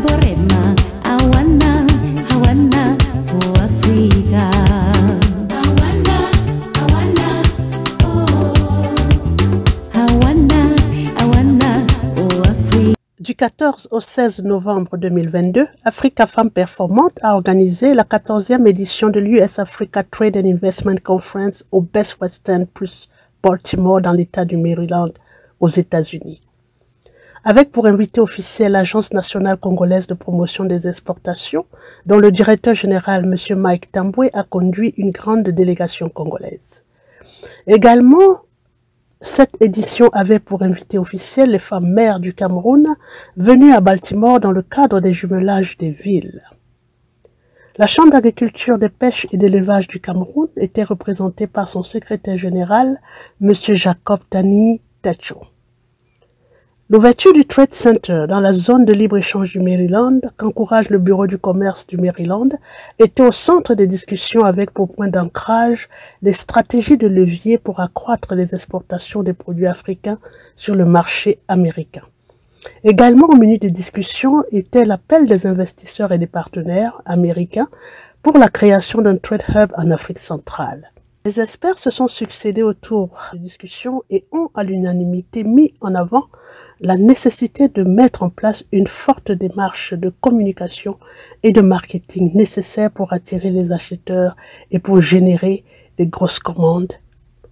Borema, Awana, Awana, oh Africa. Awana, Awana, oh. Awana, Awana, oh Africa. Du 14 au 16 novembre 2022, Africa Femmes Performantes a organisé la 14e édition de l'US Africa Trade and Investment Conference au Best Western plus Baltimore dans l'État du Maryland, aux États-Unis. Avec pour invité officiel l'Agence nationale congolaise de promotion des exportations, dont le directeur général, M. Mike Tambwe, a conduit une grande délégation congolaise. Également, cette édition avait pour invité officiel les femmes maires du Cameroun, venues à Baltimore dans le cadre des jumelages des villes. La Chambre d'agriculture, de pêche et d'élevage du Cameroun était représentée par son secrétaire général, M. Jacob Tani Tacho. L'ouverture du Trade Center dans la zone de libre-échange du Maryland, qu'encourage le Bureau du commerce du Maryland, était au centre des discussions avec pour point d'ancrage les stratégies de levier pour accroître les exportations des produits africains sur le marché américain. Également au menu des discussions était l'appel des investisseurs et des partenaires américains pour la création d'un Trade Hub en Afrique centrale. Les experts se sont succédés autour de discussions et ont à l'unanimité mis en avant la nécessité de mettre en place une forte démarche de communication et de marketing nécessaire pour attirer les acheteurs et pour générer des grosses commandes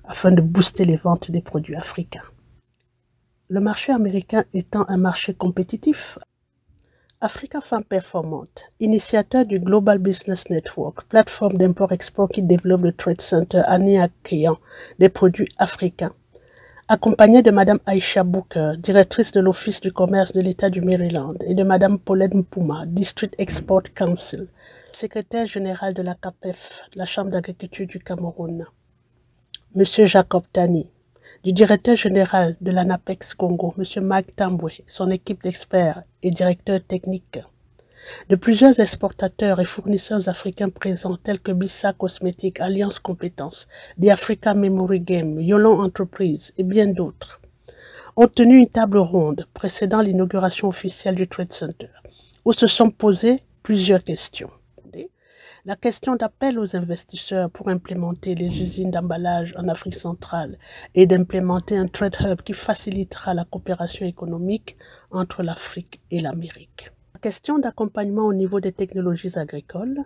afin de booster les ventes des produits africains. Le marché américain étant un marché compétitif, Africa Femmes Performantes, initiateur du Global Business Network, plateforme d'import-export qui développe le Trade Center en y accueillant des produits africains, accompagnée de Mme Aisha Booker, directrice de l'Office du commerce de l'État du Maryland, et de Mme Paulette Mpuma, District Export Council, secrétaire général de la CAPEF, la Chambre d'agriculture du Cameroun, M. Jacob Tani, du directeur général de l'ANAPEX Congo, M. Mike Tambwe, son équipe d'experts et directeurs techniques, de plusieurs exportateurs et fournisseurs africains présents tels que Bissa Cosmétiques, Alliance Compétences, The Africa Memory Game, Yolon Entreprises et bien d'autres, ont tenu une table ronde précédant l'inauguration officielle du Trade Center, où se sont posées plusieurs questions. La question d'appel aux investisseurs pour implémenter les usines d'emballage en Afrique centrale et d'implémenter un Trade Hub qui facilitera la coopération économique entre l'Afrique et l'Amérique. La question d'accompagnement au niveau des technologies agricoles,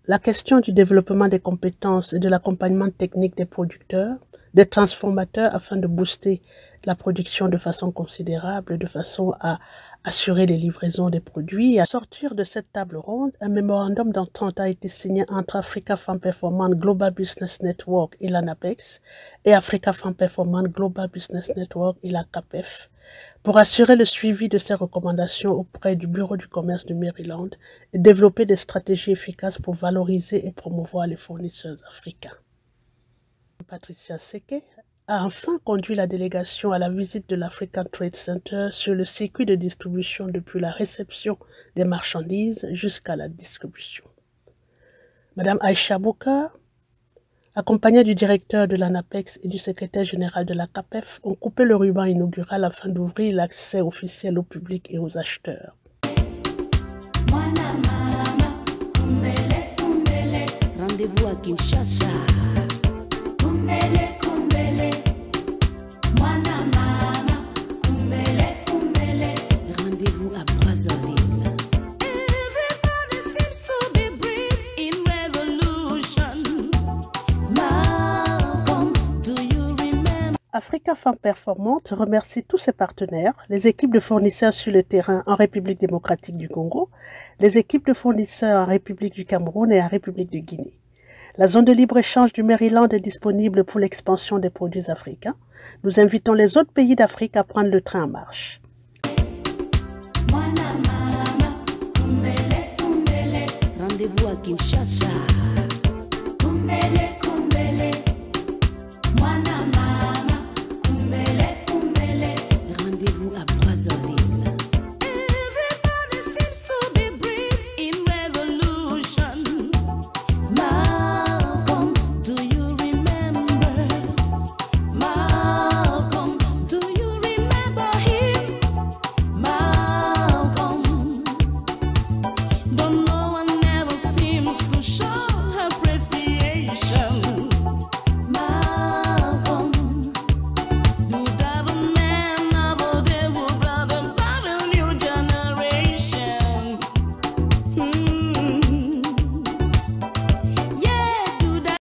la question du développement des compétences et de l'accompagnement technique des producteurs, des transformateurs afin de booster la production de façon considérable, de façon à assurer les livraisons des produits. Et à sortir de cette table ronde, un mémorandum d'entente a été signé entre Africa Femmes Performantes Global Business Network et l'ANAPEX et Africa Femmes Performantes Global Business Network et la CAPEF pour assurer le suivi de ces recommandations auprès du Bureau du commerce du Maryland et développer des stratégies efficaces pour valoriser et promouvoir les fournisseurs africains. Patricia Seke a enfin conduit la délégation à la visite de l'African Trade Center sur le circuit de distribution depuis la réception des marchandises jusqu'à la distribution. Mme Aisha Booker, accompagnée du directeur de l'ANAPEX et du secrétaire général de la CAPEF, ont coupé le ruban inaugural afin d'ouvrir l'accès officiel au public et aux acheteurs. Rendez-vous à Kinshasa. Rendez-vous à Brazzaville. Everybody seems to be breathing in revolution. Malcolm, do you remember? Africa Femmes Performantes remercie tous ses partenaires, les équipes de fournisseurs sur le terrain en République démocratique du Congo, les équipes de fournisseurs en République du Cameroun et en République de Guinée. La zone de libre-échange du Maryland est disponible pour l'expansion des produits africains. Nous invitons les autres pays d'Afrique à prendre le train en marche. Rendez-vous à Kinshasa.